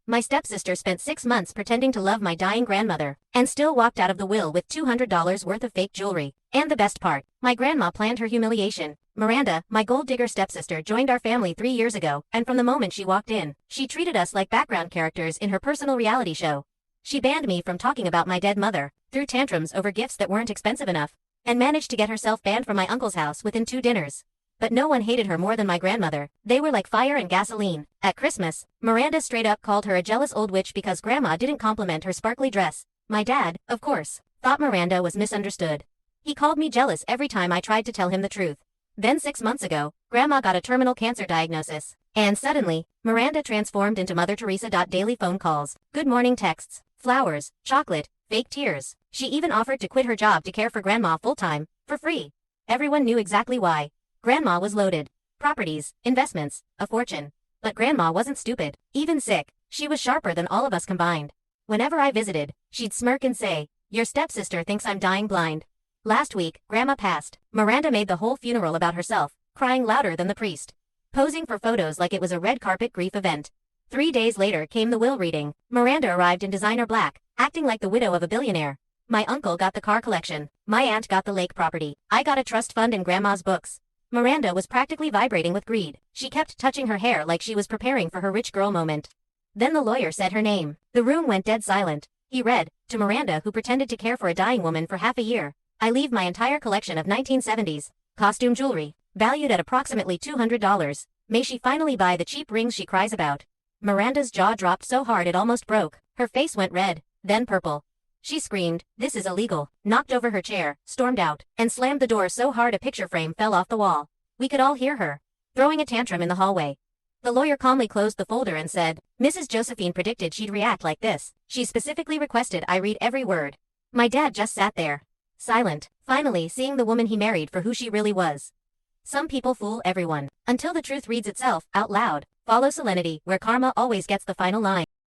My stepsister spent 6 months pretending to love my dying grandmother, and still walked out of the will with $200 worth of fake jewelry. And the best part, my grandma planned her humiliation. Miranda, my gold digger stepsister, joined our family 3 years ago, and from the moment she walked in, she treated us like background characters in her personal reality show. She banned me from talking about my dead mother, threw tantrums over gifts that weren't expensive enough, and managed to get herself banned from my uncle's house within 2 dinners. But no one hated her more than my grandmother. They were like fire and gasoline. At Christmas, Miranda straight up called her a jealous old witch because Grandma didn't compliment her sparkly dress. My dad, of course, thought Miranda was misunderstood. He called me jealous every time I tried to tell him the truth. Then 6 months ago, Grandma got a terminal cancer diagnosis. And suddenly, Miranda transformed into Mother Teresa. Daily phone calls, good morning texts, flowers, chocolate, fake tears. She even offered to quit her job to care for Grandma full-time, for free. Everyone knew exactly why. Grandma was loaded. Properties, investments, a fortune. But Grandma wasn't stupid. Even sick, she was sharper than all of us combined. Whenever I visited, she'd smirk and say, your stepsister thinks I'm dying blind. Last week, Grandma passed. Miranda made the whole funeral about herself, crying louder than the priest. Posing for photos like it was a red carpet grief event. 3 days later came the will reading. Miranda arrived in designer black, acting like the widow of a billionaire. My uncle got the car collection. My aunt got the lake property. I got a trust fund and Grandma's books. Miranda was practically vibrating with greed. She kept touching her hair like she was preparing for her rich girl moment. Then the lawyer said her name. The room went dead silent. He read, to Miranda, who pretended to care for a dying woman for half a year, I leave my entire collection of 1970s costume jewelry, valued at approximately $200. May she finally buy the cheap rings she cries about. Miranda's jaw dropped so hard it almost broke. Her face went red, then purple. She screamed, this is illegal, knocked over her chair, stormed out, and slammed the door so hard a picture frame fell off the wall. We could all hear her, throwing a tantrum in the hallway. The lawyer calmly closed the folder and said, Mrs. Josephine predicted she'd react like this. She specifically requested I read every word. My dad just sat there, silent, finally seeing the woman he married for who she really was. Some people fool everyone, until the truth reads itself, out loud. Follow Solemnity, where karma always gets the final line.